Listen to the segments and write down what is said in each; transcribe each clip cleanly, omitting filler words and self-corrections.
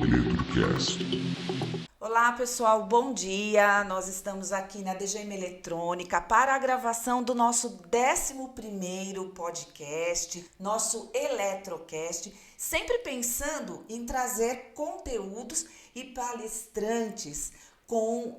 Eletrocast. Olá pessoal, bom dia! Nós estamos aqui na DGM Eletrônica para a gravação do nosso 11º podcast, nosso Eletrocast, sempre pensando em trazer conteúdos e palestrantes com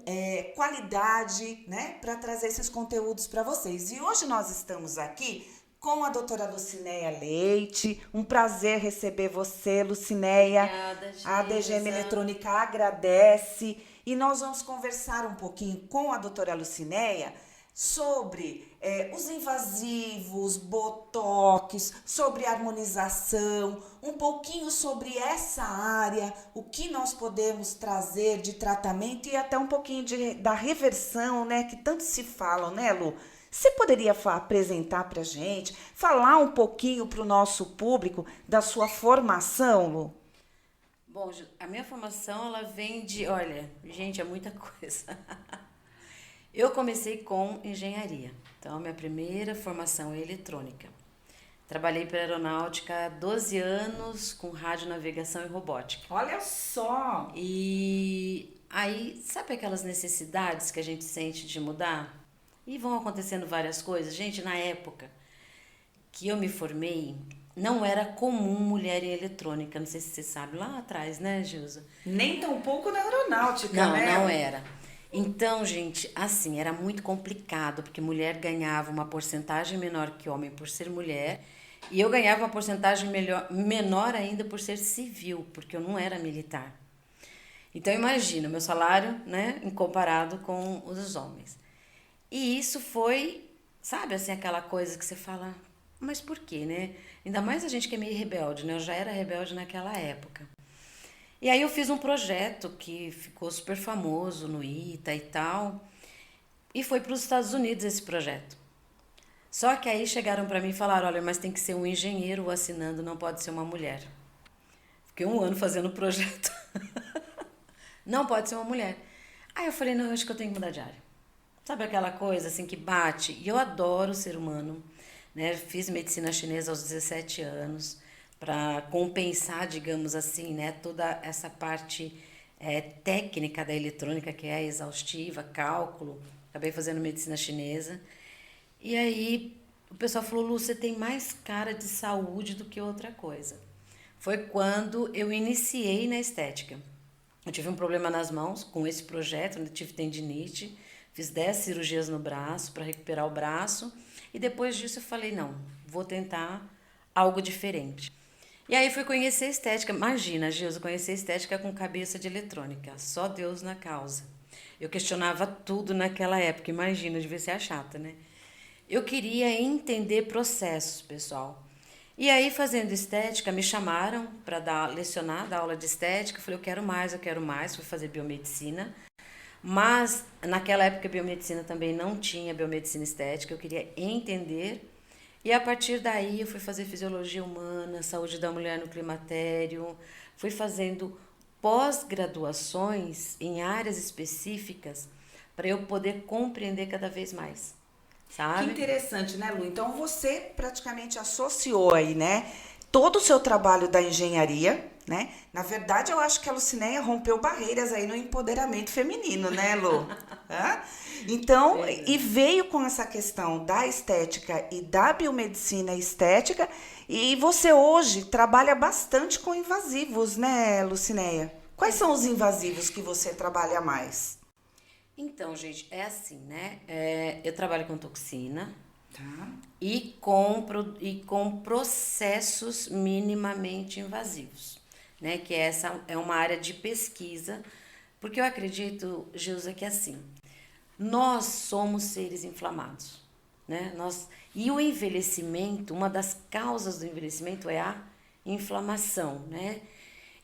qualidade, né, para trazer esses conteúdos para vocês. E hoje nós estamos aqui com a doutora Lucinéia Leite. Um prazer receber você, Lucinéia. Obrigada, Gisa. A DGM Eletrônica agradece. E nós vamos conversar um pouquinho com a doutora Lucinéia sobre os invasivos, botox, sobre harmonização, um pouquinho sobre essa área, o que nós podemos trazer de tratamento e até um pouquinho da reversão, né, que tanto se falam, né, Lu? Você poderia apresentar para a gente, falar um pouquinho para o nosso público da sua formação, Lu? Bom, a minha formação, ela vem de... Olha, gente, é muita coisa. Eu comecei com engenharia. Então, minha primeira formação é eletrônica. Trabalhei para a aeronáutica há 12 anos com radionavegação e robótica. Olha só! E aí, sabe aquelas necessidades que a gente sente de mudar? E vão acontecendo várias coisas. Gente, na época que eu me formei, não era comum mulher em eletrônica. Não sei se você sabe, lá atrás, né, Gilza? Nem tão pouco na aeronáutica, não, né? Não era. Então, gente, assim, era muito complicado, porque mulher ganhava uma porcentagem menor que homem por ser mulher, e eu ganhava uma porcentagem menor ainda por ser civil, porque eu não era militar. Então, imagina, meu salário, né, comparado com os dos homens. E isso foi, sabe, assim, aquela coisa que você fala, mas por quê, né? Ainda mais a gente que é meio rebelde, né? Eu já era rebelde naquela época. E aí eu fiz um projeto que ficou super famoso no ITA e tal, e foi para os Estados Unidos esse projeto. Só que aí chegaram para mim e falaram, olha, mas tem que ser um engenheiro assinando, não pode ser uma mulher. Fiquei 1 ano fazendo o projeto. Não pode ser uma mulher. Aí eu falei, não, eu acho que eu tenho que mudar de área. Sabe aquela coisa assim que bate? E eu adoro o ser humano, né? Fiz medicina chinesa aos 17 anos para compensar, digamos assim, né? Toda essa parte técnica da eletrônica que é exaustiva, cálculo. Acabei fazendo medicina chinesa. E aí o pessoal falou, Lu, você tem mais cara de saúde do que outra coisa. Foi quando eu iniciei na estética. Eu tive um problema nas mãos com esse projeto, eu tive tendinite. Fiz 10 cirurgias no braço para recuperar o braço. E depois disso eu falei, não, vou tentar algo diferente. E aí fui conhecer a estética. Imagina, Gilza, conhecer a estética com cabeça de eletrônica. Só Deus na causa. Eu questionava tudo naquela época. Imagina, devia ser a chata, né? Eu queria entender processos, pessoal. E aí, fazendo estética, me chamaram para lecionar, dar aula de estética. Eu falei, eu quero mais. Fui fazer biomedicina. Mas naquela época a biomedicina também não tinha biomedicina estética, eu queria entender. E a partir daí eu fui fazer fisiologia humana, saúde da mulher no climatério, fui fazendo pós-graduações em áreas específicas para eu poder compreender cada vez mais, sabe? Que interessante, né, Lu? Então você praticamente associou aí, né, todo o seu trabalho da engenharia, né? Na verdade, eu acho que a Lucinéia rompeu barreiras aí no empoderamento feminino, né, Lu? Então, e veio com essa questão da estética e da biomedicina estética, e você hoje trabalha bastante com invasivos, né, Lucinéia? Quais são os invasivos que você trabalha mais? Então, gente, é assim, né? Eu trabalho com toxina, Tá. E com processos minimamente invasivos, né? Que essa é uma área de pesquisa, porque eu acredito, Gilza, que assim, nós somos seres inflamados, né? E o envelhecimento, uma das causas do envelhecimento é a inflamação, né?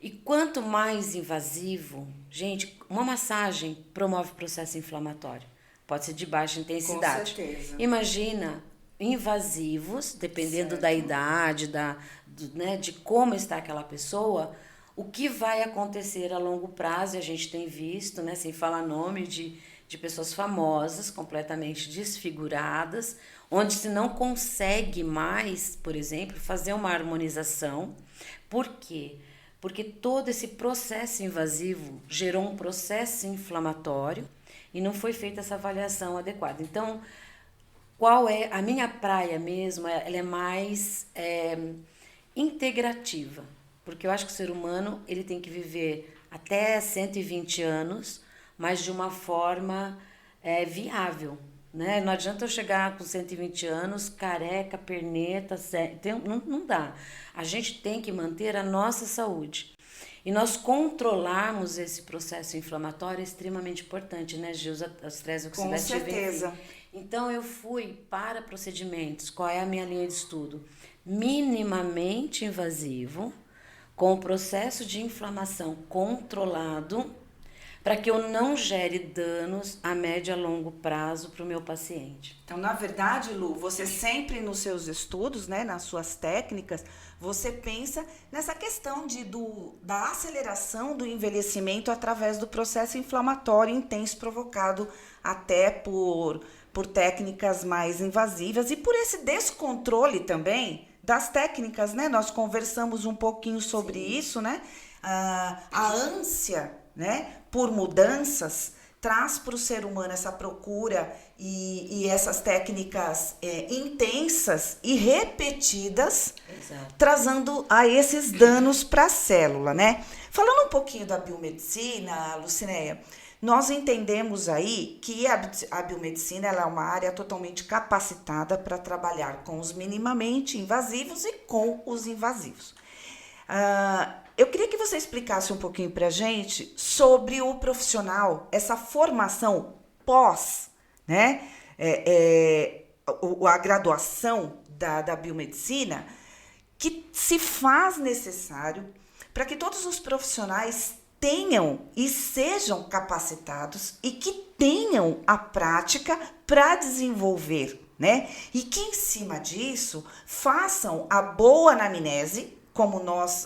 E quanto mais invasivo, gente, uma massagem promove processo inflamatório. Pode ser de baixa intensidade. Com certeza. Imagina invasivos, dependendo Certo. da idade, né, de como está aquela pessoa, o que vai acontecer a longo prazo. E a gente tem visto, né, sem falar nome de pessoas famosas, completamente desfiguradas, onde se não consegue mais, por exemplo, fazer uma harmonização. Por quê? porque todo esse processo invasivo gerou um processo inflamatório e não foi feita essa avaliação adequada. Então, qual é a minha praia mesmo? Ela é mais integrativa, porque eu acho que o ser humano ele tem que viver até 120 anos, mas de uma forma viável, né? Não adianta eu chegar com 120 anos, careca, perneta, não dá. A gente tem que manter a nossa saúde. E nós controlarmos esse processo inflamatório é extremamente importante, né, Gil? O estresse oxidativo. Com certeza. Enfim. Então, eu fui para procedimentos. Qual é a minha linha de estudo? Minimamente invasivo, com o processo de inflamação controlado, para que eu não gere danos a médio e a longo prazo para o meu paciente. Então, na verdade, Lu, você sempre nos seus estudos, né, nas suas técnicas, você pensa nessa questão da aceleração do envelhecimento através do processo inflamatório intenso provocado até por técnicas mais invasivas e por esse descontrole também das técnicas, né? Nós conversamos um pouquinho sobre isso, né? A ânsia, né, por mudanças traz para o ser humano essa procura e essas técnicas intensas e repetidas, Exato. trazendo a esses danos para a célula, né? Falando um pouquinho da biomedicina, Lucinéia, nós entendemos aí que a biomedicina ela é uma área totalmente capacitada para trabalhar com os minimamente invasivos e com os invasivos. Eu queria que você explicasse um pouquinho para a gente sobre o profissional, essa formação pós, né? A graduação da biomedicina, que se faz necessário para que todos os profissionais tenham e sejam capacitados e que tenham a prática para desenvolver, né? E que em cima disso façam a boa anamnese, como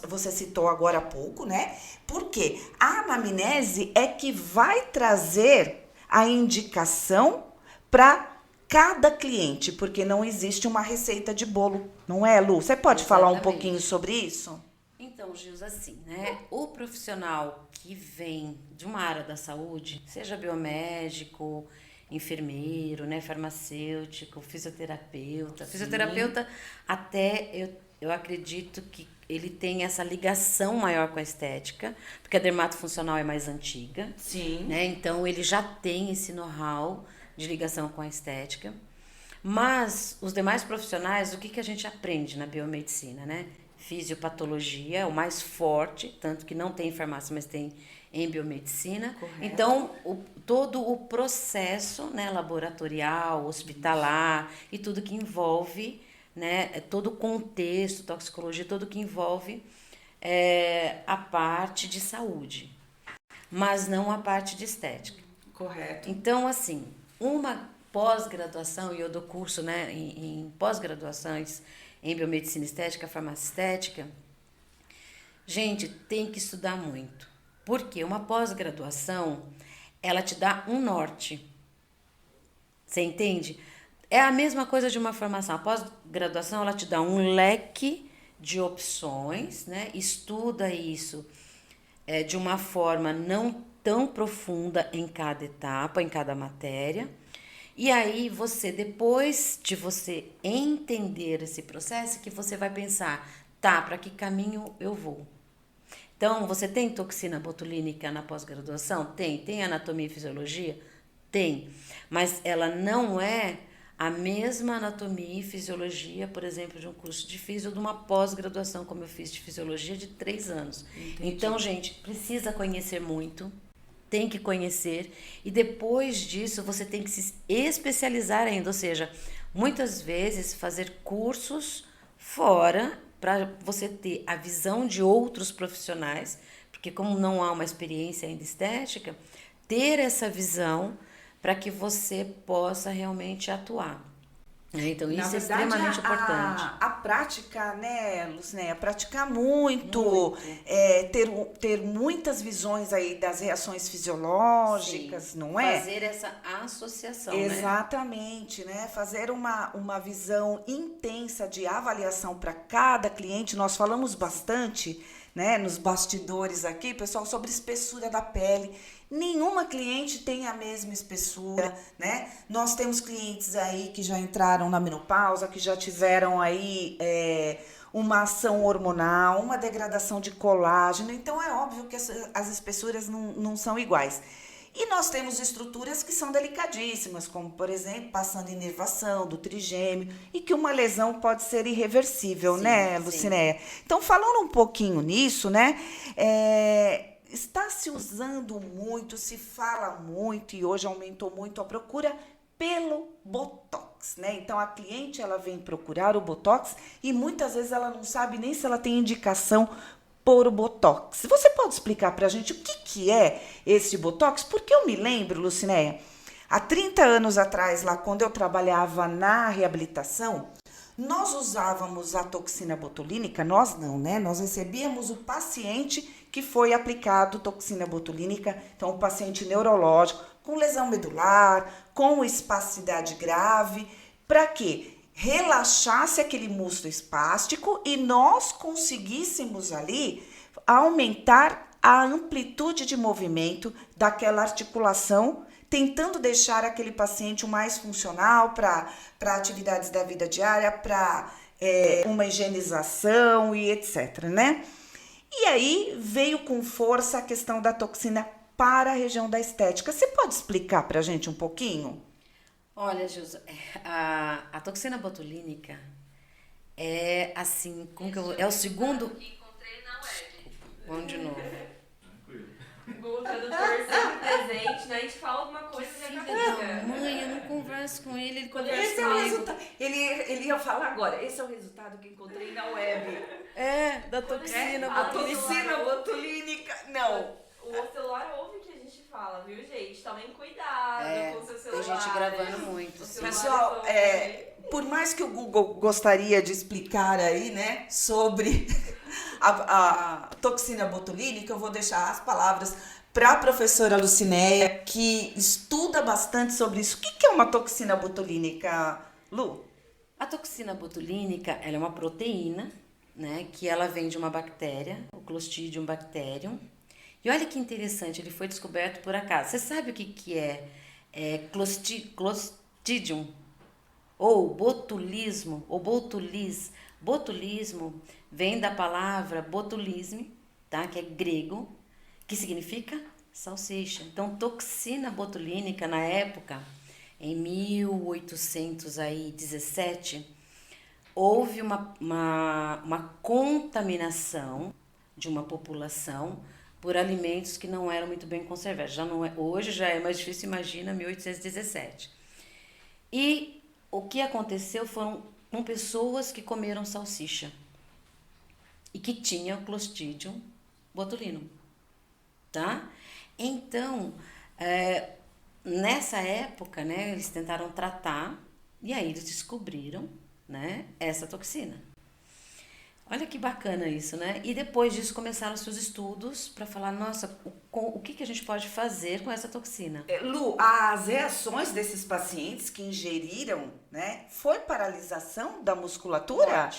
você citou agora há pouco, né? Porque a anamnese é que vai trazer a indicação para cada cliente, porque não existe uma receita de bolo, não é, Lu? Você pode falar um pouquinho sobre isso? Então, Gils, assim, né? O profissional que vem de uma área da saúde, seja biomédico, enfermeiro, né, farmacêutico, fisioterapeuta. Sim. Fisioterapeuta, até eu acredito que ele tem essa ligação maior com a estética, porque a dermatofuncional é mais antiga. Sim. Né? Então, ele já tem esse know-how de ligação com a estética. Mas, os demais profissionais, o que a gente aprende na biomedicina, né? Fisiopatologia, o mais forte, tanto que não tem em farmácia, mas tem em biomedicina. Correto. Então, todo o processo, né, laboratorial, hospitalar e tudo que envolve, né, todo o contexto, toxicologia, tudo que envolve a parte de saúde, mas não a parte de estética. Correto. Então, assim, uma pós-graduação, e eu dou curso, né, em pós-graduações em biomedicina estética, farmácia estética, gente, tem que estudar muito. Porque uma pós-graduação, ela te dá um norte. Você entende? É a mesma coisa de uma formação. A pós-graduação, ela te dá um leque de opções, né? Estuda isso de uma forma não tão profunda em cada etapa, em cada matéria. E aí, depois de você entender esse processo, que você vai pensar, tá, para que caminho eu vou? Então, você tem toxina botulínica na pós-graduação? Tem. Tem anatomia e fisiologia? Tem. Mas ela não é a mesma anatomia e fisiologia, por exemplo, de um curso de físio ou de uma pós-graduação, como eu fiz de fisiologia, de 3 anos. Entendi. Então, gente, precisa conhecer muito. Tem que conhecer e depois disso você tem que se especializar ainda, ou seja, muitas vezes fazer cursos fora para você ter a visão de outros profissionais, porque como não há uma experiência ainda estética, ter essa visão para que você possa realmente atuar. Então, isso é extremamente importante. A prática, né, Lucinéia? Praticar muito, ter muitas visões aí das reações fisiológicas, Sim, não é? fazer essa associação, né? Exatamente, né? Fazer uma visão intensa de avaliação para cada cliente. Nós falamos bastante, né, nos bastidores aqui, pessoal, sobre espessura da pele. Nenhuma cliente tem a mesma espessura, né? Nós temos clientes aí que já entraram na menopausa, que já tiveram aí uma ação hormonal, uma degradação de colágeno. Então é óbvio que as espessuras não são iguais. E nós temos estruturas que são delicadíssimas, como, por exemplo, passando inervação do trigêmeo, e que uma lesão pode ser irreversível, Sim, né, sim. Lucinéia? Então, falando um pouquinho nisso, né, está se usando muito, se fala muito, e hoje aumentou muito a procura pelo Botox, né? Então, a cliente, ela vem procurar o Botox e muitas vezes ela não sabe nem se ela tem indicação por o Botox. Você pode explicar pra gente o que é esse Botox? Porque eu me lembro, Lucinéia, há 30 anos atrás, lá quando eu trabalhava na reabilitação, nós usávamos a toxina botulínica, nós não, né? Nós recebíamos o paciente que foi aplicado toxina botulínica, então o paciente neurológico, com lesão medular, com espasticidade grave, para quê? Relaxasse aquele músculo espástico e nós conseguíssemos ali aumentar a amplitude de movimento daquela articulação, tentando deixar aquele paciente o mais funcional para atividades da vida diária, para uma higienização e etc, né? E aí veio com força a questão da toxina para a região da estética. Você pode explicar para a gente um pouquinho? Olha, Gilson, a toxina botulínica é assim, como que é o segundo. Que encontrei na web. Vamos de novo. O tradutor sempre presente, né? A gente fala alguma coisa e já Filha da mãe, eu não converso com ele, ele conversa Esse é o comigo. resultado. Ele ia falar agora. Esse é o resultado que encontrei na web. É, da toxina A A botulínica. toxina botulínica. Não. O celular ouve o que a gente fala, viu, gente? Tomem cuidado com o seu Tem celular. gente gravando muito. O celular Pessoal, ouve. por mais que o Google gostaria de explicar aí, né, sobre a toxina botulínica, eu vou deixar as palavras para a professora Lucinéia, que estuda bastante sobre isso. O que é uma toxina botulínica, Lu? A toxina botulínica, ela é uma proteína, né, que ela vem de uma bactéria, o Clostridium bacterium. E olha que interessante, ele foi descoberto por acaso. Você sabe o que é Clostridium? Ou botulismo, ou botulis. Botulismo vem da palavra botulisme, tá? Que é grego, que significa salsicha. Então, toxina botulínica, na época, em 1817, houve uma contaminação de uma população por alimentos que não eram muito bem conservados. Hoje já é mais difícil, imagina, 1817. E o que aconteceu foram com pessoas que comeram salsicha e que tinham Clostridium botulinum, tá? Então, nessa época, né, eles tentaram tratar e aí eles descobriram, né, essa toxina. Olha que bacana isso, né? E depois disso começaram-se os estudos para falar, nossa, o que a gente pode fazer com essa toxina? Lu, as reações desses pacientes que ingeriram, né, foi paralisação da musculatura?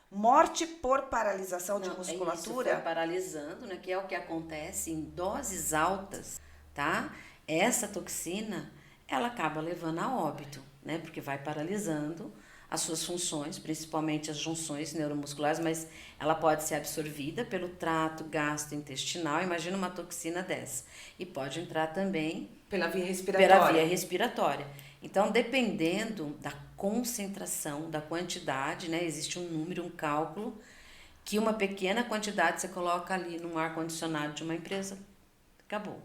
Morte por paralisação de musculatura? Isso foi paralisando, né? Que é o que acontece em doses altas, tá? Essa toxina, ela acaba levando a óbito, né? Porque vai paralisando as suas funções, principalmente as junções neuromusculares, mas ela pode ser absorvida pelo trato gastrointestinal. Imagina uma toxina dessa. E pode entrar também Pela via respiratória. pela via respiratória. Então, dependendo da concentração, da quantidade, né? Existe um número, um cálculo, que uma pequena quantidade você coloca ali num ar-condicionado de uma empresa, acabou.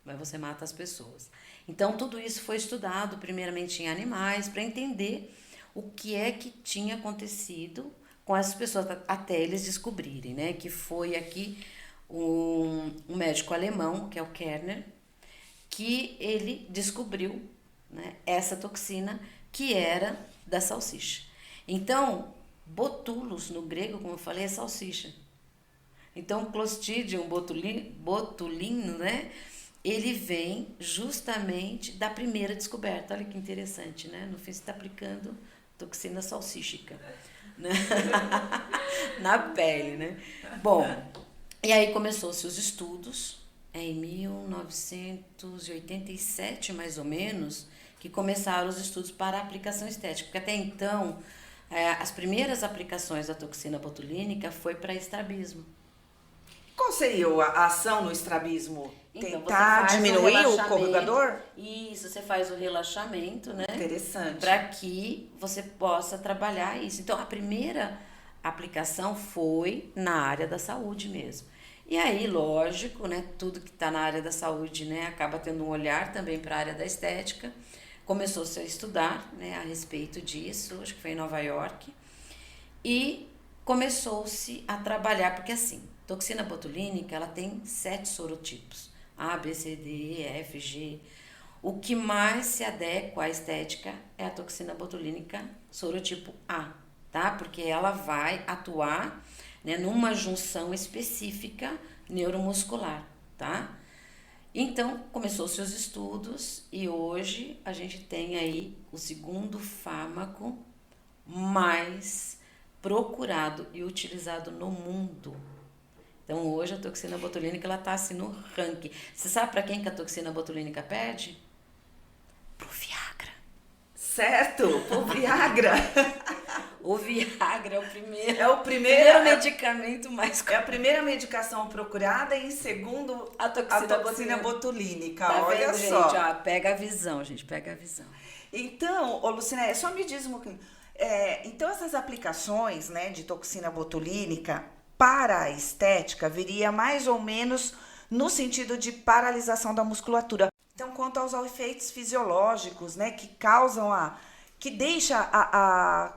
Mas você mata as pessoas. Então, tudo isso foi estudado primeiramente em animais para entender o que é que tinha acontecido com essas pessoas, até eles descobrirem, né? Que foi aqui um médico alemão, que é o Kerner, que ele descobriu, né, essa toxina que era da salsicha. Então, Botulos, no grego, como eu falei, é salsicha. Então, Clostridium botulino, né? Ele vem justamente da primeira descoberta. Olha que interessante, né? No fim, você está aplicando toxina salsíchica, né? Na pele, né? Bom, e aí começou-se os estudos, em 1987, mais ou menos, que começaram os estudos para a aplicação estética. Porque até então, as primeiras aplicações da toxina botulínica foi para estrabismo. Qual seria a ação no estrabismo? Então, Tentar você faz diminuir o relaxamento. corrugador? Isso, você faz o relaxamento, né? Interessante. Para que você possa trabalhar isso. Então, a primeira aplicação foi na área da saúde mesmo. E aí, lógico, né? Tudo que está na área da saúde, né? Acaba tendo um olhar também para a área da estética. Começou-se a estudar, né? A respeito disso, acho que foi em Nova York. E começou-se a trabalhar, porque assim, toxina botulínica, ela tem 7 sorotipos. A, B, C, D, E, F, G. O que mais se adequa à estética é a toxina botulínica sorotipo A, tá? Porque ela vai atuar, né, numa junção específica neuromuscular, tá? Então, começou-se os estudos e hoje a gente tem aí o segundo fármaco mais procurado e utilizado no mundo. Então, hoje a toxina botulínica ela tá assim no ranking. Você sabe para quem que a toxina botulínica perde? Pro Viagra. Certo, o Viagra. O Viagra é o primeiro. É o primeiro medicamento mais É a primeira medicação procurada e em segundo a toxina botulínica. Tá Olha vendo, só. gente? Ó, pega a visão, gente, pega a visão. Então, Lucinéia, só me diz uma coisa. Então, essas aplicações, né, de toxina botulínica para a estética viria mais ou menos no sentido de paralisação da musculatura. Então, quanto aos efeitos fisiológicos, né, que causam que deixa a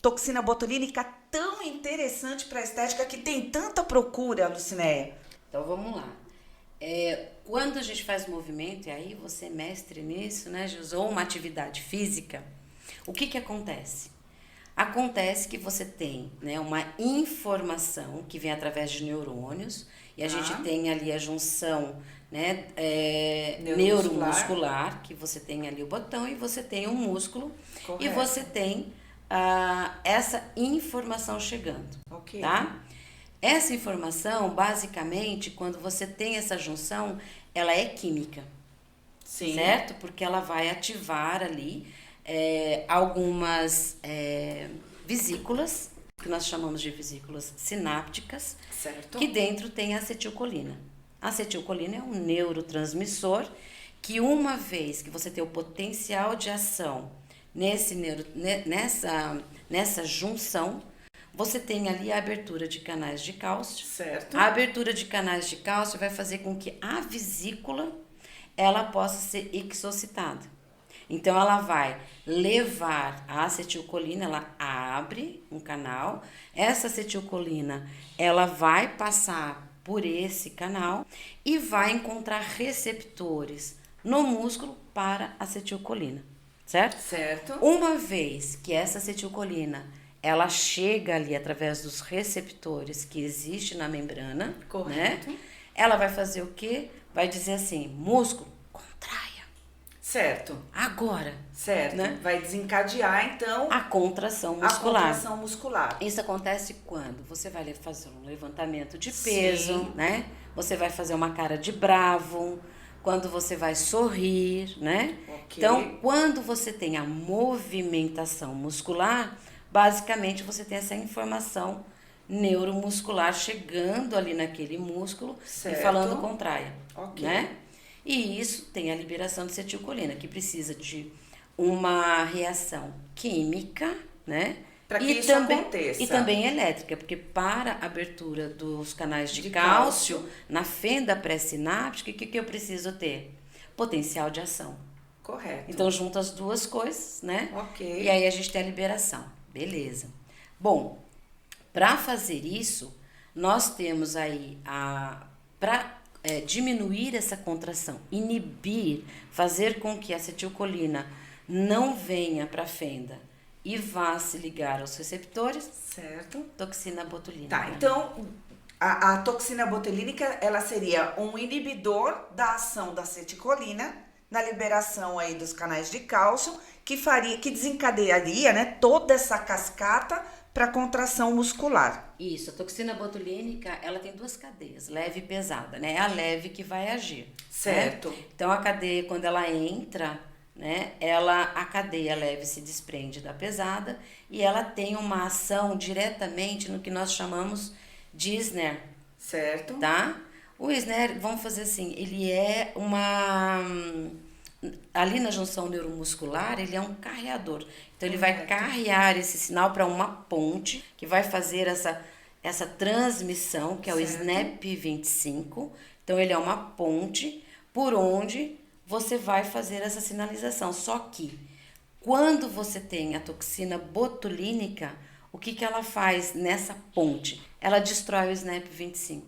toxina botulínica tão interessante para a estética, que tem tanta procura, Lucinéia. Então, vamos lá. Quando a gente faz movimento, e aí você é mestre nisso, né, Jus, ou uma atividade física, o que acontece? Acontece que você tem, né, uma informação que vem através de neurônios, e a gente tem ali a junção, né, neuromuscular, que você tem ali o botão e você tem o músculo. Correto. E você tem essa informação chegando, Ok. tá? Essa informação, basicamente, quando você tem essa junção, ela é química. Sim. Certo? Porque ela vai ativar ali algumas vesículas, que nós chamamos de vesículas sinápticas, certo. Que dentro tem a acetilcolina. A acetilcolina é um neurotransmissor que, uma vez que você tem o potencial de ação nessa junção, você tem ali a abertura de canais de cálcio. Certo. A abertura de canais de cálcio vai fazer com que a vesícula ela possa ser exocitada. Então, ela vai levar a acetilcolina, ela abre um canal, essa acetilcolina, ela vai passar por esse canal e vai encontrar receptores no músculo para acetilcolina, certo? Certo. Uma vez que essa acetilcolina, ela chega ali através dos receptores que existem na membrana, correto, né? Ela vai fazer o quê? Vai dizer assim, músculo, contraia. Certo. Agora. Certo. Né? Vai desencadear, então, a contração muscular. A contração muscular. Isso acontece quando você vai fazer um levantamento de peso, sim, né? Você vai fazer uma cara de bravo, quando você vai sorrir, né? Okay. Então, quando você tem a movimentação muscular, basicamente você tem essa informação neuromuscular chegando ali naquele músculo, certo, e falando contraia, okay, né? E isso tem a liberação de acetilcolina, que precisa de uma reação química, né? Para que isso aconteça. E também elétrica, porque para a abertura dos canais de cálcio na fenda pré-sináptica, o que eu preciso ter? Potencial de ação. Correto. Então, junta as duas coisas, né? Ok. E aí a gente tem a liberação. Beleza. Bom, para fazer isso, nós temos aí diminuir essa contração, inibir, fazer com que a acetilcolina não venha para a fenda e vá se ligar aos receptores, Certo. toxina botulínica. Tá, então a toxina botulínica, ela seria um inibidor da ação da acetilcolina na liberação aí dos canais de cálcio, que desencadearia, né, toda essa cascata para contração muscular. Isso, a toxina botulínica, ela tem duas cadeias, leve e pesada, né? É a leve que vai agir. Certo. Né? Então, a cadeia, quando ela entra, né? A cadeia leve se desprende da pesada e ela tem uma ação diretamente no que nós chamamos de snare, Certo. tá? O snare, vamos fazer assim, ele é ali na junção neuromuscular, ele é um carreador. Então, ele vai carrear esse sinal para uma ponte que vai fazer essa transmissão, que é o SNAP25. Então, ele é uma ponte por onde você vai fazer essa sinalização. Só que, quando você tem a toxina botulínica, o que ela faz nessa ponte? Ela destrói o SNAP25.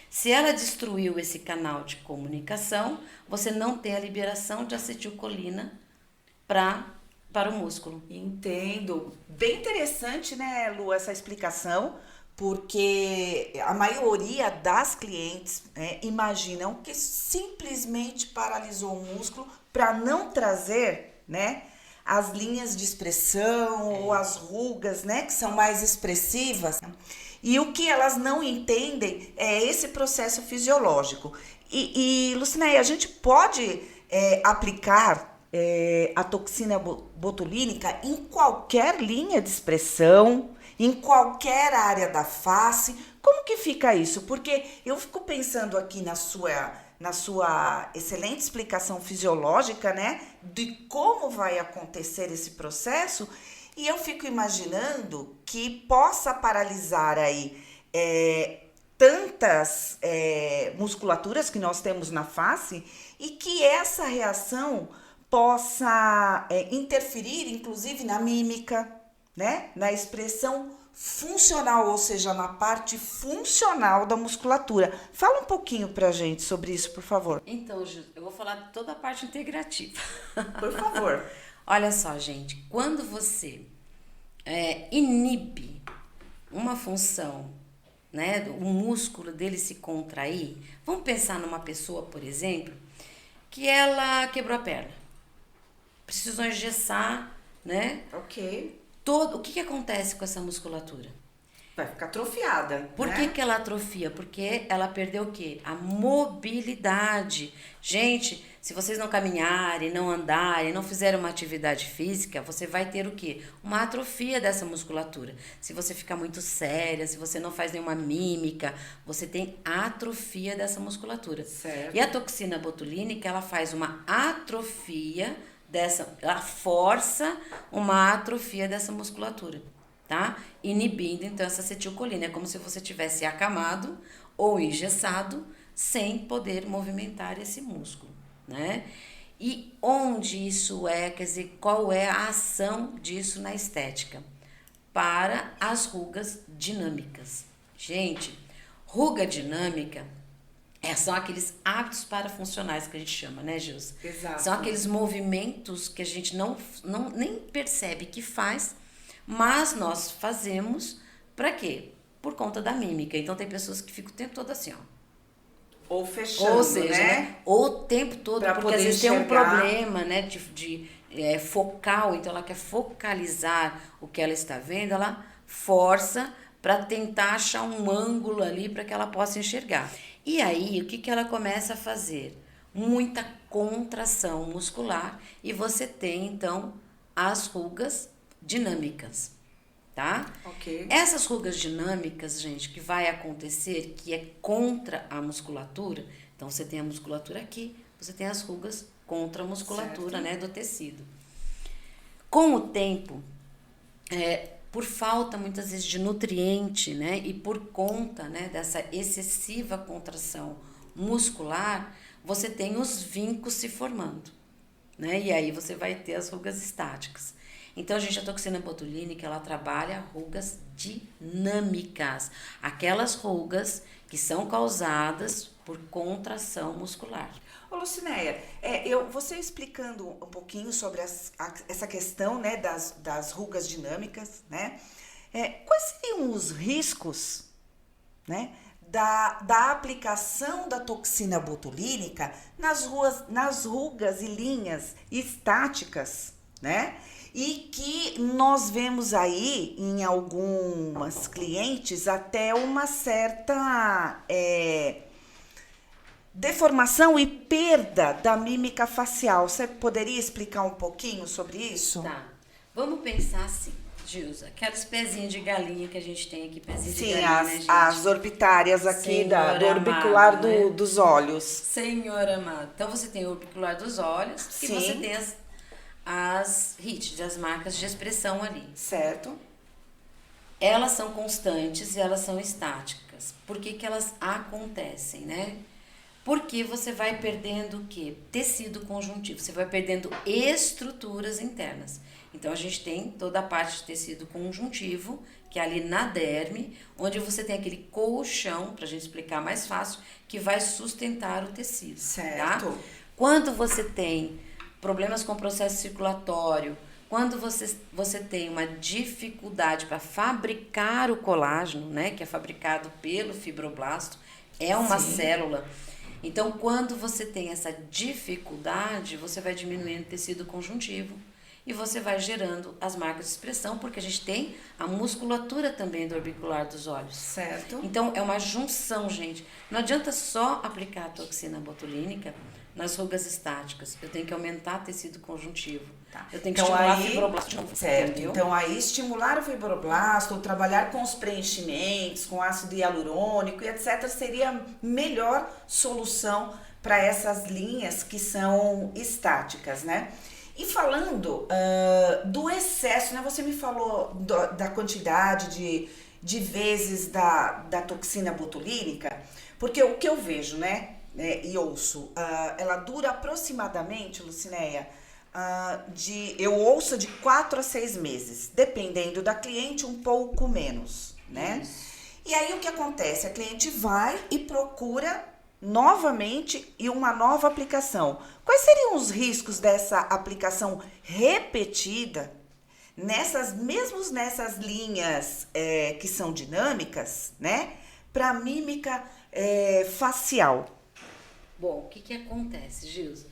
Se ela destruiu esse canal de comunicação, você não tem a liberação de acetilcolina para o músculo. Entendo. Bem interessante, né, Lu, essa explicação, porque a maioria das clientes, né, imaginam que simplesmente paralisou o músculo para não trazer, né, as linhas de expressão ou as rugas, né, que são mais expressivas. E o que elas não entendem é esse processo fisiológico. E Lucinéia, a gente pode aplicar a toxina botulínica em qualquer linha de expressão, em qualquer área da face. Como que fica isso? Porque eu fico pensando aqui na sua excelente explicação fisiológica, né, de como vai acontecer esse processo, e eu fico imaginando que possa paralisar aí tantas musculaturas que nós temos na face e que essa reação possa interferir, inclusive, na mímica, né? Na expressão funcional, ou seja, na parte funcional da musculatura. Fala um pouquinho pra gente sobre isso, por favor. Então, Ju, eu vou falar de toda a parte integrativa. Por favor. Olha só, gente, quando você inibe uma função, né, o músculo dele se contrair, vamos pensar numa pessoa, por exemplo, que ela quebrou a perna, precisou engessar, né? Ok. O que acontece com essa musculatura? Vai ficar atrofiada. Por né? que ela atrofia? Porque ela perdeu o quê? A mobilidade. Gente, se vocês não caminharem, não andarem, não fizerem uma atividade física, você vai ter o quê? Uma atrofia dessa musculatura. Se você ficar muito séria, se você não faz nenhuma mímica, você tem atrofia dessa musculatura. Certo. E a toxina botulínica, ela faz uma atrofia ela força uma atrofia dessa musculatura, tá? Inibindo, então, essa acetilcolina. É como se você tivesse acamado ou engessado sem poder movimentar esse músculo, né? E onde isso quer dizer, qual é a ação disso na estética? Para as rugas dinâmicas. Gente, ruga dinâmica são aqueles hábitos parafuncionais que a gente chama, né, Gilson? Exato. São aqueles movimentos que a gente nem percebe que faz, mas nós fazemos para quê? Por conta da mímica. Então, tem pessoas que ficam o tempo todo assim, ó. Ou fechando, Ou seja, né? Ou o tempo todo, pra porque às poder vezes tem um enxergar. problema, né, de focal, então ela quer focalizar o que ela está vendo, ela força para tentar achar um ângulo ali para que ela possa enxergar. E aí, o que ela começa a fazer? Muita contração muscular e você tem, então, as rugas dinâmicas, tá? Ok. Essas rugas dinâmicas, gente, que vai acontecer, que é contra a musculatura, então você tem a musculatura aqui, você tem as rugas contra a musculatura, né, do tecido. Com o tempo, por falta muitas vezes de nutriente, né, e por conta, né, dessa excessiva contração muscular, você tem os vincos se formando, né, e aí você vai ter as rugas estáticas. Então, gente, a toxina botulínica, ela trabalha rugas dinâmicas, aquelas rugas que são causadas por contração muscular. Ô, Lucinéia, você explicando um pouquinho sobre essa questão, né, das rugas dinâmicas, né? Quais seriam os riscos, né, da aplicação da toxina botulínica nas rugas e linhas estáticas, né? E que nós vemos aí em algumas clientes até uma certa deformação e perda da mímica facial. Você poderia explicar um pouquinho sobre isso? Tá. Vamos pensar assim, Gilza, aqueles pezinhos de galinha que a gente tem aqui, pezinhos de Sim, galinha, né, gente? as orbitárias aqui Senhora do orbicular amada, né? dos olhos. Senhor amado. Então você tem o orbicular dos olhos e Sim. você tem as rítides, as marcas de expressão ali. Certo. Elas são constantes e elas são estáticas. Por que que elas acontecem, né? Porque você vai perdendo o quê? Tecido conjuntivo, você vai perdendo estruturas internas. Então, a gente tem toda a parte de tecido conjuntivo, que é ali na derme, onde você tem aquele colchão, pra gente explicar mais fácil, que vai sustentar o tecido. Certo. Tá? Quando você tem problemas com o processo circulatório, quando você tem uma dificuldade para fabricar o colágeno, né, que é fabricado pelo fibroblasto, é uma Sim. célula. Então, quando você tem essa dificuldade, você vai diminuindo o tecido conjuntivo e você vai gerando as marcas de expressão, porque a gente tem a musculatura também do orbicular dos olhos. Certo. Então, é uma junção, gente. Não adianta só aplicar a toxina botulínica nas rugas estáticas. Eu tenho que aumentar tecido conjuntivo. Tá. Eu tenho que Então, estimular aí, fibroblasto de novo, certo. entendeu? Então, aí, estimular o fibroblasto, trabalhar com os preenchimentos, com ácido hialurônico e etc., seria a melhor solução para essas linhas que são estáticas, né? E falando do excesso, né? Você me falou da quantidade de vezes da toxina botulínica, porque o que eu vejo, né? E ouço, ela dura aproximadamente, Lucinéia, eu ouço de 4 a 6 meses, dependendo da cliente, um pouco menos, né? Isso. E aí o que acontece? A cliente vai e procura novamente e uma nova aplicação. Quais seriam os riscos dessa aplicação repetida mesmo nessas linhas que são dinâmicas, né? Para mímica facial? Bom, o que que acontece, Gilza?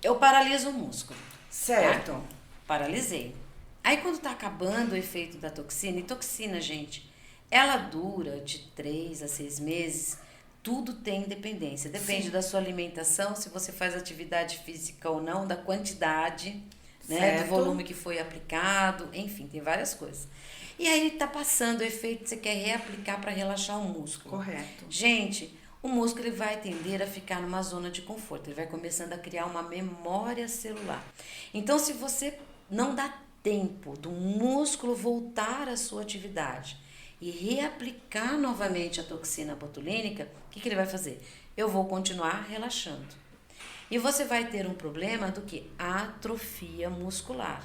Eu paraliso o músculo. Certo. Tá? Paralisei. Aí quando tá acabando o efeito da toxina, e toxina, gente, ela dura de 3 a 6 meses, tudo tem dependência. Depende da sua alimentação, se você faz atividade física ou não, da quantidade, né, Certo. do volume que foi aplicado, enfim, tem várias coisas. E aí tá passando o efeito, você quer reaplicar para relaxar o músculo. Correto. Gente, o músculo ele vai tender a ficar numa zona de conforto, ele vai começando a criar uma memória celular. Então, se você não dá tempo do músculo voltar à sua atividade e reaplicar novamente a toxina botulínica, o que ele vai fazer? Eu vou continuar relaxando. E você vai ter um problema do que? Atrofia muscular.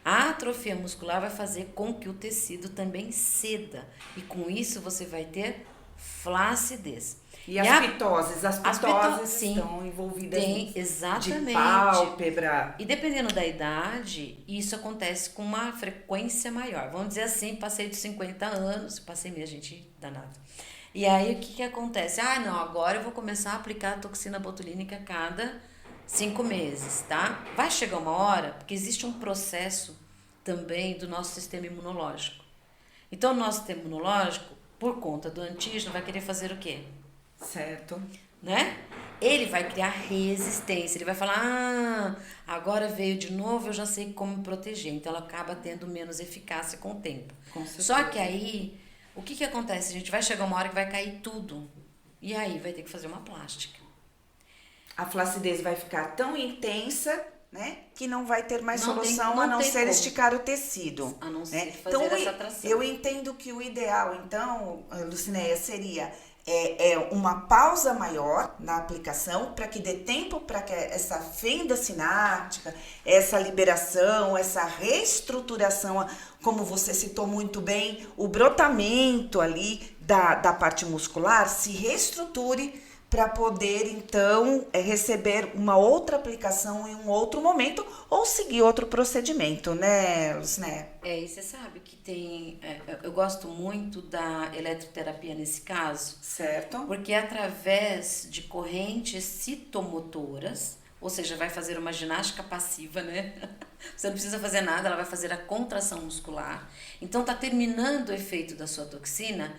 A atrofia muscular vai fazer com que o tecido também ceda. E com isso você vai ter flacidez. E as pitoses? As pitoses sim, estão envolvidas tem, exatamente. de pálpebra. E dependendo da idade, isso acontece com uma frequência maior. Vamos dizer assim, passei de 50 anos, passei mesmo, gente, danada. E aí, o que que acontece? Não, agora eu vou começar a aplicar a toxina botulínica a cada 5 meses, tá? Vai chegar uma hora, porque existe um processo também do nosso sistema imunológico. Então, o nosso sistema imunológico, por conta do antígeno, vai querer fazer o quê? Certo. Né? Ele vai criar resistência, ele vai falar, agora veio de novo, eu já sei como me proteger. Então, ela acaba tendo menos eficácia com o tempo. Com certeza. Só que aí, o que que acontece? A gente vai chegar uma hora que vai cair tudo. E aí, vai ter que fazer uma plástica. A flacidez vai ficar tão intensa, né, que não vai ter mais Não tem- solução não a não tem ser como. esticar o tecido. A não né? ser fazer essa tração. Eu entendo que o ideal, então, Lucinéia, seria uma pausa maior na aplicação para que dê tempo para que essa fenda sináptica, essa liberação, essa reestruturação, como você citou muito bem, o brotamento ali da parte muscular se reestruture para poder, então, receber uma outra aplicação em um outro momento ou seguir outro procedimento, né, Lucinéia? E você sabe que tem... eu gosto muito da eletroterapia nesse caso, Certo. porque através de correntes citomotoras, ou seja, vai fazer uma ginástica passiva, né? Você não precisa fazer nada, ela vai fazer a contração muscular. Então, tá terminando o efeito da sua toxina.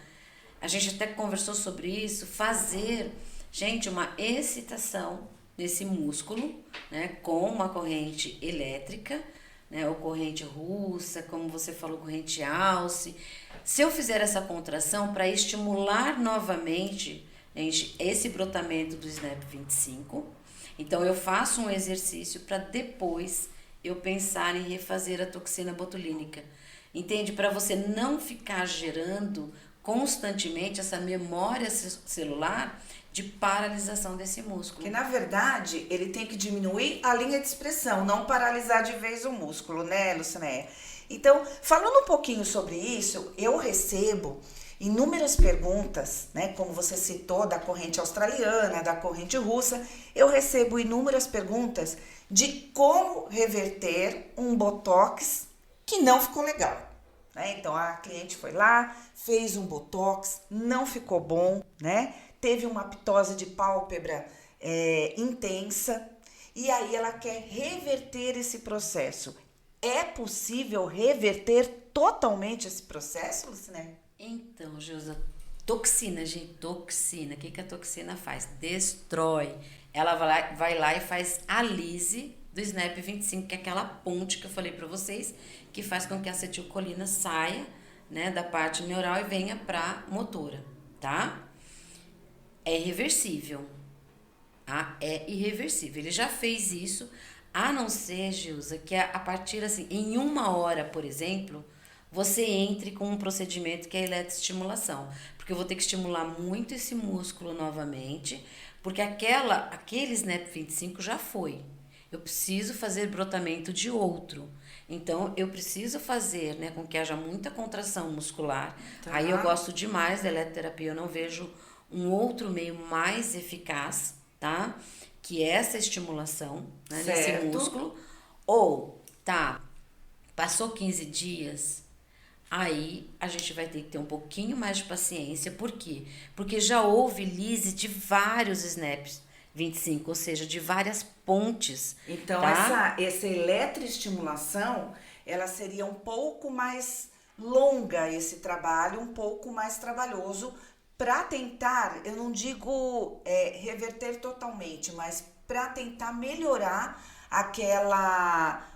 A gente até conversou sobre isso, fazer... Gente, uma excitação nesse músculo, né, com uma corrente elétrica, né, ou corrente russa, como você falou, corrente Alce. Se eu fizer essa contração para estimular novamente, gente, esse brotamento do SNAP25, então eu faço um exercício para depois eu pensar em refazer a toxina botulínica. Entende? Para você não ficar gerando constantemente essa memória celular de paralisação desse músculo. Que, na verdade, ele tem que diminuir a linha de expressão, não paralisar de vez o músculo, né, Lucinéia? Então, falando um pouquinho sobre isso, eu recebo inúmeras perguntas, né, como você citou, da corrente australiana, da corrente russa, eu recebo inúmeras perguntas de como reverter um botox que não ficou legal. Então, a cliente foi lá, fez um botox, não ficou bom, né? Teve uma ptose de pálpebra intensa e aí ela quer reverter esse processo. É possível reverter totalmente esse processo, Lucinéia? Então, Gilza, toxina, gente, toxina. O que a toxina faz? Destrói. Ela vai lá e faz a lise do SNAP25, que é aquela ponte que eu falei para vocês, que faz com que a acetilcolina saia, né, da parte neural e venha para motora, tá? É irreversível, tá? É irreversível. Ele já fez isso, a não ser, Gilza, que a partir, assim, em 1 hora, por exemplo, você entre com um procedimento que é a eletroestimulação, porque eu vou ter que estimular muito esse músculo novamente, porque aquele SNAP25 já foi. Eu preciso fazer brotamento de outro. Então, eu preciso fazer, né, com que haja muita contração muscular. Tá. Aí eu gosto demais da eletroterapia, eu não vejo um outro meio mais eficaz, tá? Que é essa estimulação, né, nesse músculo. Ou, tá, passou 15 dias, aí a gente vai ter que ter um pouquinho mais de paciência. Por quê? Porque já houve lise de vários snaps 25, ou seja, de várias pontes. Então, tá? essa eletroestimulação, ela seria um pouco mais longa, esse trabalho, um pouco mais trabalhoso, para tentar, eu não digo reverter totalmente, mas para tentar melhorar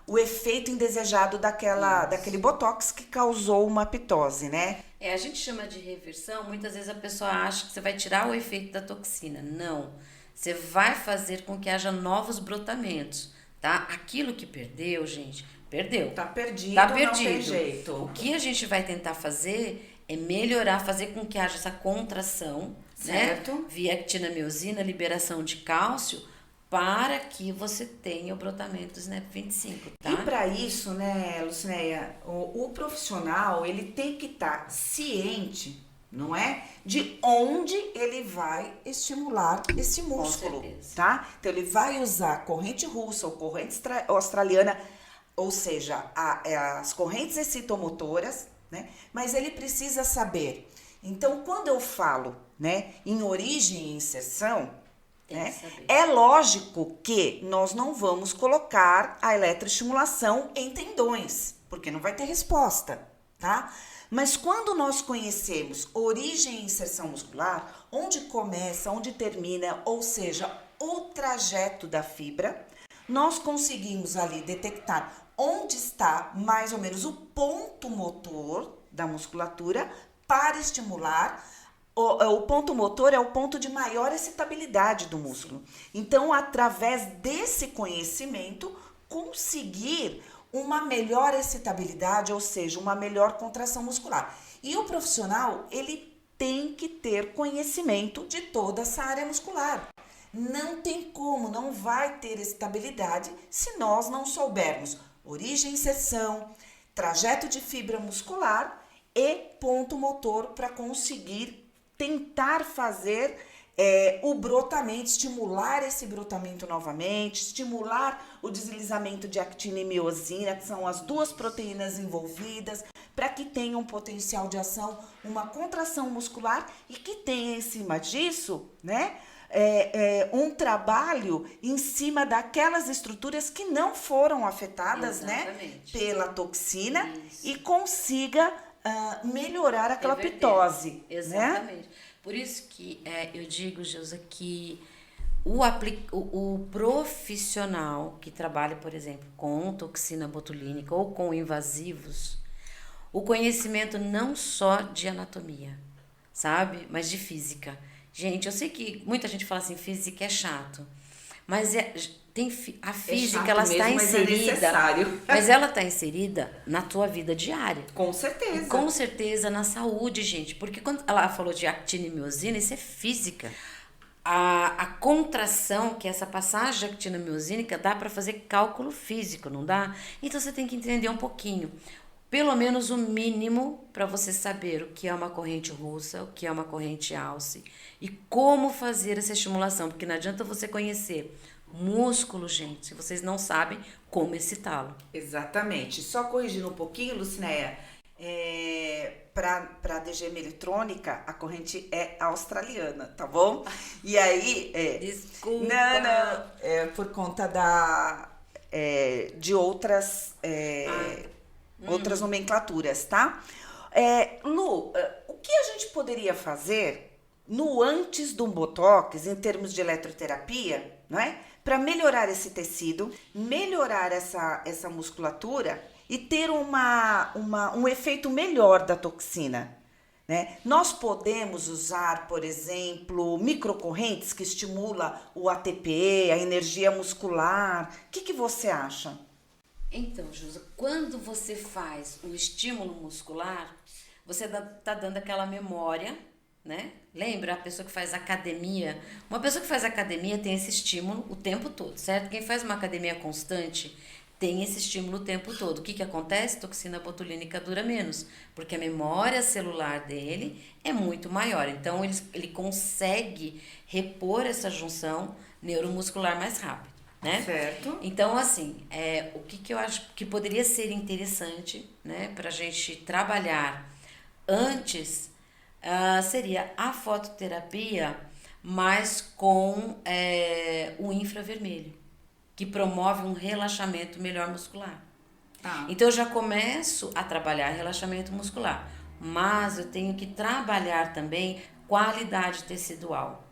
o efeito indesejado daquele botox que causou uma ptose, né? A gente chama de reversão, muitas vezes a pessoa acha que você vai tirar o efeito da toxina. Não. Você vai fazer com que haja novos brotamentos, tá? Aquilo que perdeu, gente, perdeu. Tá perdido, Tá não perdido. tem jeito. O que a gente vai tentar fazer é melhorar, fazer com que haja essa contração, certo, né? Via actinamiosina, liberação de cálcio, para que você tenha o brotamento do SNAP25, tá? E para isso, né, Lucinéia, o profissional, ele tem que estar ciente, não é? De onde ele vai estimular esse músculo, Com certeza. tá? Então, ele vai usar corrente russa ou corrente australiana, ou seja, as correntes excitomotoras, né? Mas ele precisa saber. Então, quando eu falo, né, em origem e inserção, né, é lógico que nós não vamos colocar a eletroestimulação em tendões, porque não vai ter resposta, tá? Mas quando nós conhecemos origem e inserção muscular, onde começa, onde termina, ou seja, o trajeto da fibra, nós conseguimos ali detectar onde está mais ou menos o ponto motor da musculatura para estimular. O ponto motor é o ponto de maior excitabilidade do músculo. Então, através desse conhecimento, conseguir uma melhor excitabilidade, ou seja, uma melhor contração muscular. E o profissional, ele tem que ter conhecimento de toda essa área muscular. Não tem como, não vai ter estabilidade se nós não soubermos origem e inserção, trajeto de fibra muscular e ponto motor para conseguir tentar fazer o brotamento, estimular esse brotamento novamente, estimular o deslizamento de actina e miosina, que são as duas proteínas envolvidas, para que tenha um potencial de ação, uma contração muscular e que tenha em cima disso, né, um trabalho em cima daquelas estruturas que não foram afetadas, né, pela toxina. Isso. E consiga melhorar aquela pitose. Exatamente. Né? Por isso que eu digo, Geusa, que o profissional que trabalha, por exemplo, com toxina botulínica ou com invasivos, o conhecimento não só de anatomia, sabe? Mas de física. Gente, eu sei que muita gente fala assim, física é chato, mas a física, ela está inserida, mas ela está inserida na tua vida diária. Com certeza. E com certeza na saúde, gente, porque quando ela falou de actina e miosina, isso é física. A contração, que é essa passagem de actina miosínica, dá para fazer cálculo físico, não dá? Então você tem que entender um pouquinho. Pelo menos o mínimo para você saber o que é uma corrente russa, o que é uma corrente alce e como fazer essa estimulação, porque não adianta você conhecer músculo, gente, se vocês não sabem como excitá-lo. Exatamente. Só corrigindo um pouquinho, Lucinéia, para a DGM eletrônica, a corrente é australiana, tá bom? E aí... Desculpa. Não, é por conta de outras... outras nomenclaturas, tá? Lu, o que a gente poderia fazer no antes do Botox, em termos de eletroterapia, não é? Para melhorar esse tecido, melhorar essa musculatura e ter um efeito melhor da toxina, né? Nós podemos usar, por exemplo, microcorrentes que estimula o ATP, a energia muscular. O que você acha? Então, Josa, quando você faz um estímulo muscular, você tá dando aquela memória, né? Lembra a pessoa que faz academia? Uma pessoa que faz academia tem esse estímulo o tempo todo, certo? Quem faz uma academia constante tem esse estímulo o tempo todo. O que acontece? Toxina botulínica dura menos, porque a memória celular dele é muito maior. Então, ele consegue repor essa junção neuromuscular mais rápido. Né? Certo. Então, assim, o que eu acho que poderia ser interessante, né, para a gente trabalhar antes seria a fototerapia, mas com o infravermelho, que promove um relaxamento melhor muscular. Então, eu já começo a trabalhar relaxamento muscular, mas eu tenho que trabalhar também qualidade tecidual,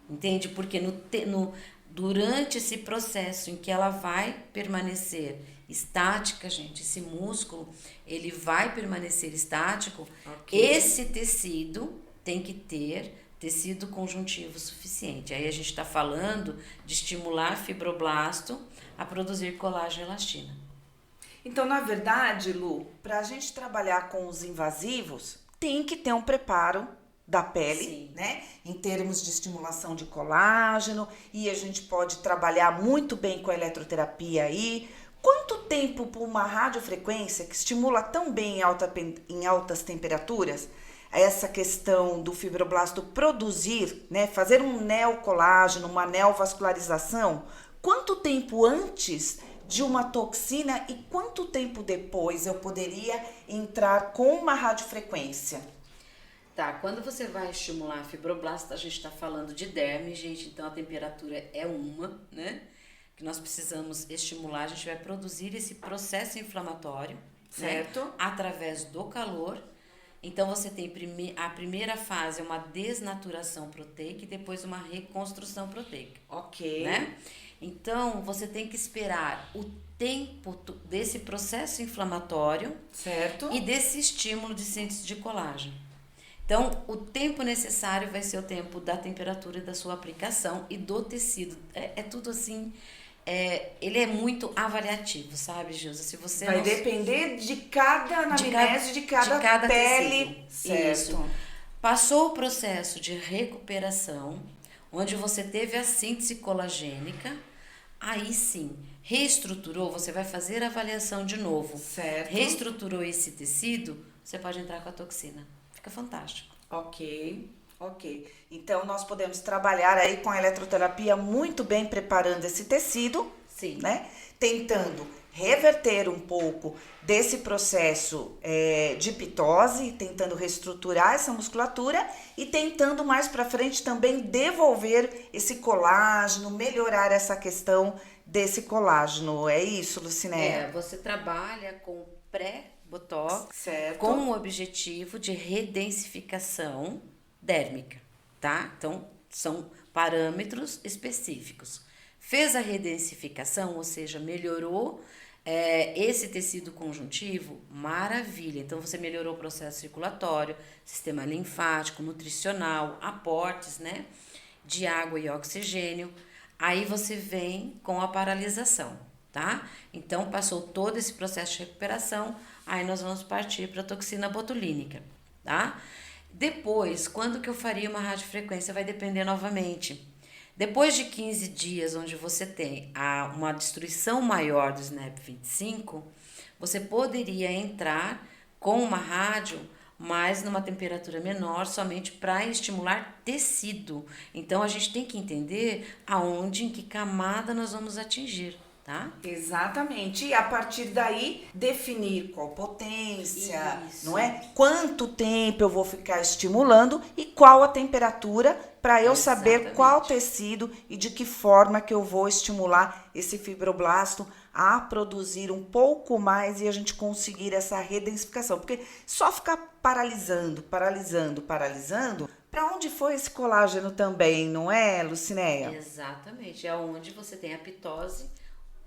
entende? Porque durante esse processo em que ela vai permanecer estática, gente, esse músculo, ele vai permanecer estático, Esse tecido tem que ter tecido conjuntivo suficiente. Aí a gente está falando de estimular fibroblasto a produzir colágeno e elastina. Então, na verdade, Lu, para a gente trabalhar com os invasivos, tem que ter um preparo da pele, sim, né? Em termos de estimulação de colágeno, e a gente pode trabalhar muito bem com a eletroterapia aí. Quanto tempo por uma radiofrequência que estimula tão bem em altas temperaturas essa questão do fibroblasto produzir, né? Fazer um neocolágeno, uma neovascularização? Quanto tempo antes de uma toxina e quanto tempo depois eu poderia entrar com uma radiofrequência? Tá, quando você vai estimular a fibroblasto, a gente está falando de derme, gente, então a temperatura é né? Que nós precisamos estimular, a gente vai produzir esse processo inflamatório, certo? Né? Através do calor. Então você tem a primeira fase é uma desnaturação proteica e depois uma reconstrução proteica. Ok. Né? Então você tem que esperar o tempo desse processo inflamatório, certo? E desse estímulo de síntese de colágeno. Então, o tempo necessário vai ser o tempo da temperatura da sua aplicação e do tecido. É tudo assim, ele é muito avaliativo, sabe, Gilza? Se você depender de cada anamnese, de cada pele. Certo. Isso. Passou o processo de recuperação, onde você teve a síntese colagênica, aí sim, reestruturou, você vai fazer a avaliação de novo. Certo. Reestruturou esse tecido, você pode entrar com a toxina. Fica fantástico. Ok. Então, nós podemos trabalhar aí com a eletroterapia muito bem preparando esse tecido, Sim. né? Tentando reverter um pouco desse processo de pitose, tentando reestruturar essa musculatura e tentando mais para frente também devolver esse colágeno, melhorar essa questão desse colágeno. É isso, Lucinéia? Você trabalha com pré-botox, Certo. com o objetivo de redensificação dérmica, tá? Então, são parâmetros específicos. Fez a redensificação, ou seja, melhorou esse tecido conjuntivo, maravilha. Então, você melhorou o processo circulatório, sistema linfático, nutricional, aportes, né, de água e oxigênio. Aí você vem com a paralisação, tá? Então, passou todo esse processo de recuperação, aí nós vamos partir para a toxina botulínica, tá? Depois, quando que eu faria uma radiofrequência? Vai depender novamente. Depois de 15 dias, onde você tem uma destruição maior do SNAP25, você poderia entrar com uma rádio, mas numa temperatura menor, somente para estimular tecido. Então, a gente tem que entender aonde, em que camada nós vamos atingir, tá? Exatamente. E a partir daí, definir qual potência, Isso. não é? Quanto tempo eu vou ficar estimulando e qual a temperatura para eu saber Exatamente. qual tecido e de que forma que eu vou estimular esse fibroblasto a produzir um pouco mais e a gente conseguir essa redensificação. Porque só ficar paralisando, para onde foi esse colágeno também, não é, Lucinéia? Exatamente. É onde você tem a pitose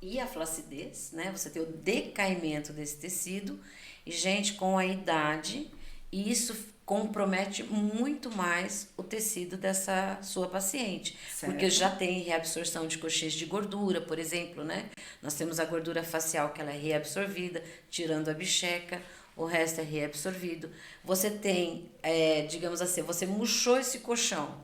e a flacidez, né? Você tem o decaimento desse tecido. E, gente, com a idade, isso compromete muito mais o tecido dessa sua paciente. Certo. Porque já tem reabsorção de coxês de gordura, por exemplo, né? Nós temos a gordura facial que ela é reabsorvida, tirando a bicheca, o resto é reabsorvido. Você tem, digamos assim, você murchou esse colchão.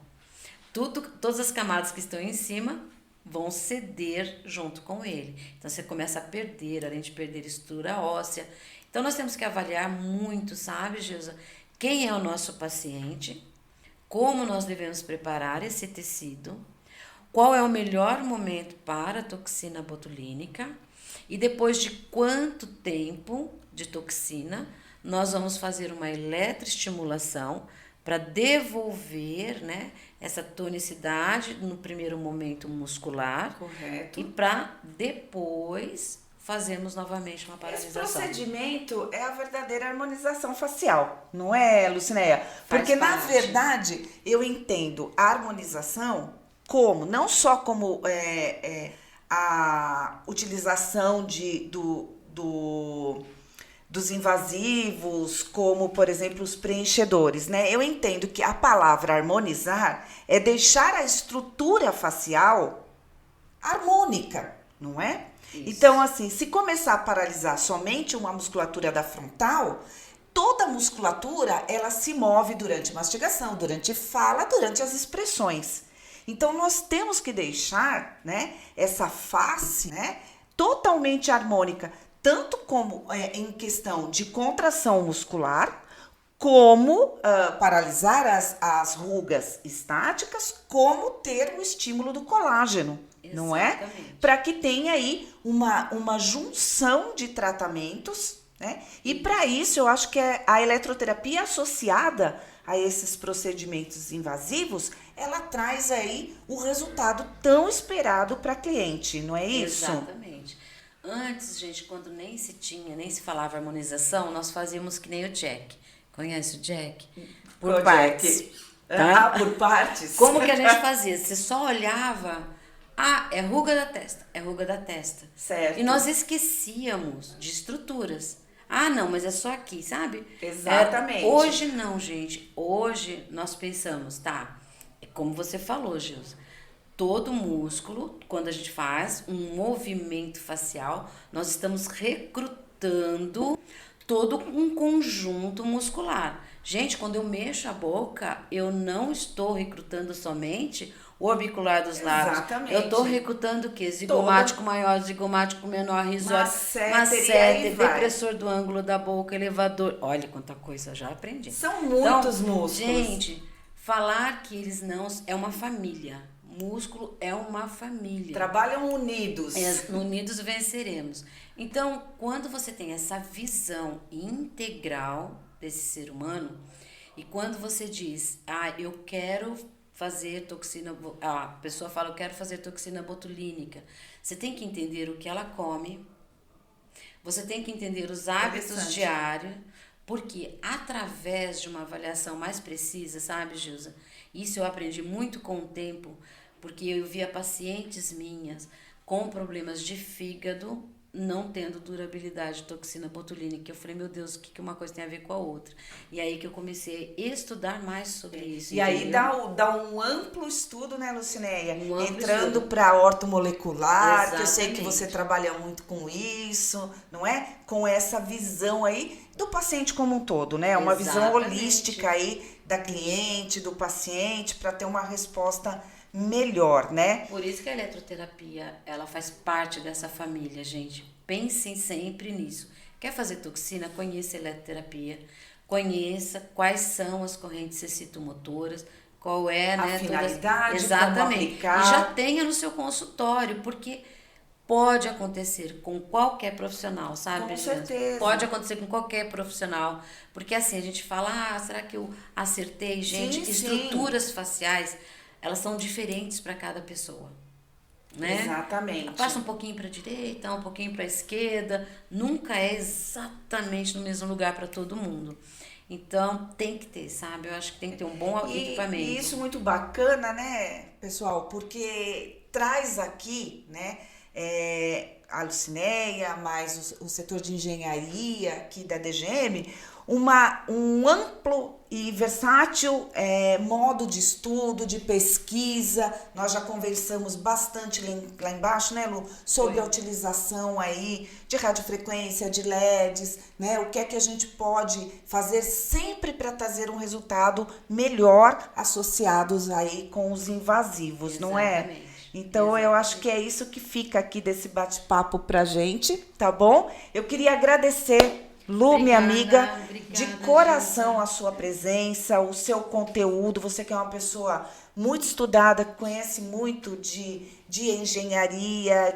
Todas as camadas que estão em cima vão ceder junto com ele. Então, você começa a perder, além de perder estrutura óssea. Então, nós temos que avaliar muito, sabe, Gilza? Quem é o nosso paciente, como nós devemos preparar esse tecido, qual é o melhor momento para a toxina botulínica e depois de quanto tempo de toxina nós vamos fazer uma eletroestimulação para devolver, né, essa tonicidade no primeiro momento muscular. Correto. E para depois fazermos novamente uma Esse paralisação. procedimento é a verdadeira harmonização facial, não é, Lucinéia? Porque, na parte. verdade, eu entendo a harmonização como, não só como a utilização dos invasivos, como, por exemplo, os preenchedores, né? Eu entendo que a palavra harmonizar é deixar a estrutura facial harmônica, não é? Isso. Então, assim, se começar a paralisar somente uma musculatura da frontal, toda a musculatura, ela se move durante mastigação, durante fala, durante as expressões. Então, nós temos que deixar, né, essa face, né, totalmente harmônica, tanto como em questão de contração muscular, como paralisar as rugas estáticas, como ter o estímulo do colágeno, não é? Exatamente. Para que tenha aí uma junção de tratamentos, né? E para isso eu acho que a eletroterapia associada a esses procedimentos invasivos, ela traz aí o resultado tão esperado para a cliente, não é isso? Exatamente. Antes, gente, quando nem se falava harmonização, nós fazíamos que nem o Jack. Conhece o Jack? Por Qual partes. Jack? Tá? Por partes? Como que a gente fazia? Você só olhava, é ruga da testa, é ruga da testa. Certo. E nós esquecíamos de estruturas. Não, mas é só aqui, sabe? Exatamente. Hoje não, gente. Hoje nós pensamos, tá? É como você falou, Gilson. Todo músculo, quando a gente faz um movimento facial, nós estamos recrutando todo um conjunto muscular. Gente, quando eu mexo a boca, eu não estou recrutando somente o orbicular dos lábios. Exatamente. Eu estou recrutando o quê? Zigomático maior, zigomático menor, risório, Masseter, e aí vai. depressor do ângulo da boca, elevador. Olha quanta coisa, já aprendi. São muitos músculos. Gente, falar que eles não... É uma família. Músculo é uma família. Trabalham unidos. Unidos venceremos. Então, quando você tem essa visão integral desse ser humano, e quando você diz, eu quero fazer toxina, a pessoa fala, eu quero fazer toxina botulínica, você tem que entender o que ela come, você tem que entender os hábitos diários, porque através de uma avaliação mais precisa, sabe, Gilza? Isso eu aprendi muito com o tempo, porque eu via pacientes minhas com problemas de fígado não tendo durabilidade de toxina botulínica. Eu falei, meu Deus, o que uma coisa tem a ver com a outra? E aí que eu comecei a estudar mais sobre isso. E aí dá um amplo estudo, né, Lucinéia? Entrando estudo. para ortomolecular, Exatamente. que eu sei que você trabalha muito com isso, não é? Com essa visão aí do paciente como um todo, né? Uma visão Exatamente. holística aí da cliente, do paciente, para ter uma resposta melhor, né? Por isso que a eletroterapia, ela faz parte dessa família, gente. Pensem sempre nisso. Quer fazer toxina? Conheça a eletroterapia. Conheça quais são as correntes cecitomotoras, qual é, A né, finalidade, exatamente. como aplicar. E já tenha no seu consultório, porque pode acontecer com qualquer profissional, sabe? Com Gilza? certeza. Pode acontecer com qualquer profissional. Porque assim, a gente fala, será que eu acertei? Gente, Sim, estruturas faciais, elas são diferentes para cada pessoa, né? Exatamente. Passa um pouquinho para a direita, um pouquinho para a esquerda, nunca é exatamente no mesmo lugar para todo mundo. Então, tem que ter, sabe? Eu acho que tem que ter um bom equipamento. E isso muito bacana, né, pessoal? Porque traz aqui, né, a Lucinéia, mais o setor de engenharia aqui da DGM, um amplo e versátil modo de estudo, de pesquisa. Nós já conversamos bastante lá embaixo, né, Lu, sobre a utilização aí de radiofrequência, de LEDs, né, o que é que a gente pode fazer sempre para trazer um resultado melhor associados aí com os invasivos, não é? Exatamente. Então, eu acho que é isso que fica aqui desse bate-papo pra gente, tá bom? Eu queria agradecer, Lu, minha amiga, de coração a sua presença, o seu conteúdo. Você que é uma pessoa muito estudada, que conhece muito de engenharia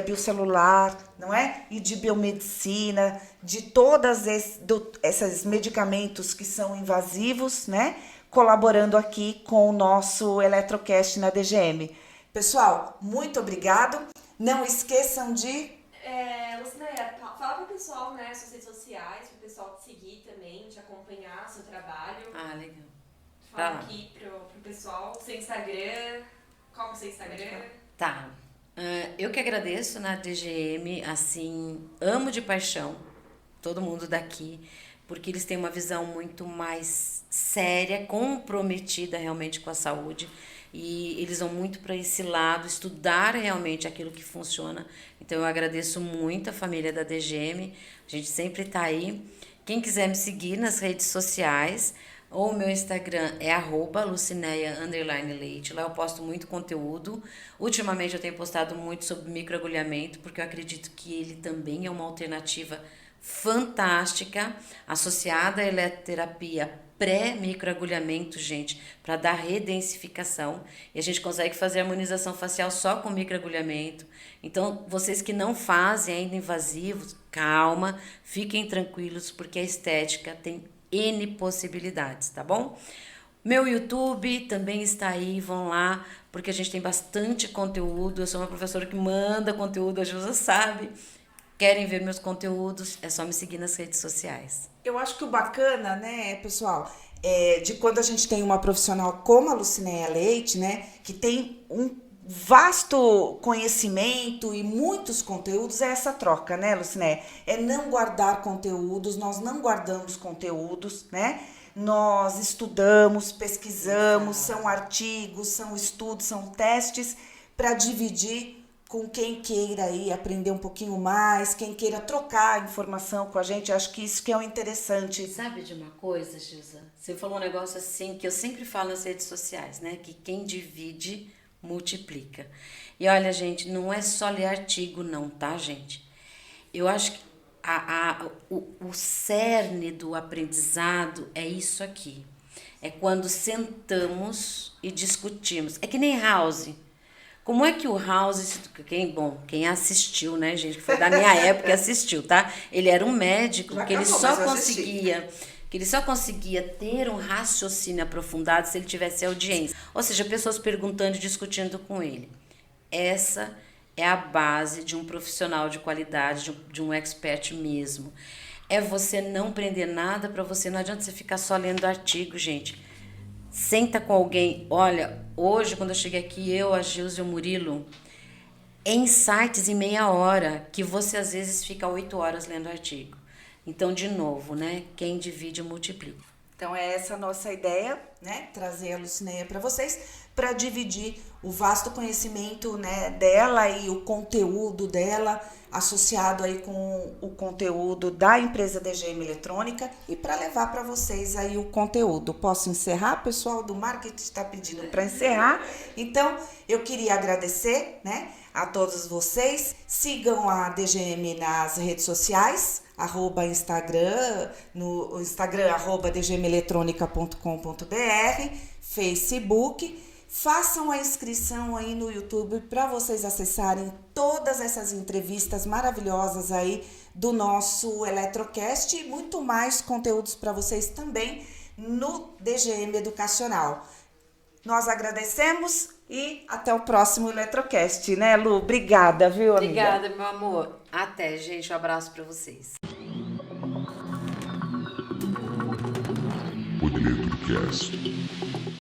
biocelular, não é? E de biomedicina, de todos esses medicamentos que são invasivos, né? Colaborando aqui com o nosso Eletrocast na DGM. Pessoal, muito obrigado. Não esqueçam de... Lucinéia, fala pro pessoal, né, suas redes sociais, pro pessoal te seguir também, te acompanhar, seu trabalho. Legal. Fala aqui pro pessoal, seu Instagram, qual que é o seu Instagram? Tá. Eu que agradeço na DGM, assim, amo de paixão todo mundo daqui, porque eles têm uma visão muito mais séria, comprometida realmente com a saúde. E eles vão muito para esse lado, estudar realmente aquilo que funciona. Então, eu agradeço muito a família da DGM. A gente sempre está aí. Quem quiser me seguir nas redes sociais, ou o meu Instagram é @lucineia_leite. Lá eu posto muito conteúdo. Ultimamente, eu tenho postado muito sobre microagulhamento, porque eu acredito que ele também é uma alternativa fantástica, associada à eletroterapia pré-microagulhamento, gente, para dar redensificação. E a gente consegue fazer harmonização facial só com microagulhamento. Então, vocês que não fazem ainda invasivos, calma, fiquem tranquilos, porque a estética tem N possibilidades, tá bom? Meu YouTube também está aí, vão lá, porque a gente tem bastante conteúdo. Eu sou uma professora que manda conteúdo, a Gilza sabe. Querem ver meus conteúdos, é só me seguir nas redes sociais. Eu acho que o bacana, né, pessoal, de quando a gente tem uma profissional como a Lucinéia Leite, né, que tem um vasto conhecimento e muitos conteúdos, é essa troca, né, Lucinéia? É não guardar conteúdos, nós não guardamos conteúdos, né? Nós estudamos, pesquisamos, são artigos, são estudos, são testes para dividir com quem queira aí aprender um pouquinho mais, quem queira trocar informação com a gente. Acho que isso que é o interessante. Sabe de uma coisa, Gilza? Você falou um negócio assim que eu sempre falo nas redes sociais, né? Que quem divide, multiplica. E olha, gente, não é só ler artigo não, tá, gente? Eu acho que o cerne do aprendizado é isso aqui. É quando sentamos e discutimos. É que nem House. Como é que o House, quem assistiu, né, gente, que foi da minha época e assistiu, tá? Ele era um médico que ele só conseguia ter um raciocínio aprofundado se ele tivesse audiência. Ou seja, pessoas perguntando e discutindo com ele. Essa é a base de um profissional de qualidade, de um expert mesmo. É você não prender nada para você, não adianta você ficar só lendo artigo, gente. Senta com alguém. Olha, hoje, quando eu cheguei aqui, a Gilza e o Murilo, insights em meia hora, que você às vezes fica 8 horas lendo artigo. Então, de novo, né? Quem divide, multiplica. Então, é essa a nossa ideia, né? Trazer a Lucinéia para vocês, para dividir o vasto conhecimento, né, dela e o conteúdo dela, associado aí com o conteúdo da empresa DGM Eletrônica, e para levar para vocês aí o conteúdo. Posso encerrar? O pessoal do marketing está pedindo para encerrar. Então, eu queria agradecer, né, a todos vocês. Sigam a DGM nas redes sociais, Instagram, no Instagram, @dgmeletronica.com.br, Facebook. Façam a inscrição aí no YouTube para vocês acessarem todas essas entrevistas maravilhosas aí do nosso Eletrocast e muito mais conteúdos para vocês também no DGM Educacional. Nós agradecemos e até o próximo Eletrocast, né, Lu? Obrigada, viu, amiga? Obrigada, meu amor. Até, gente. Um abraço para vocês. O Eletrocast.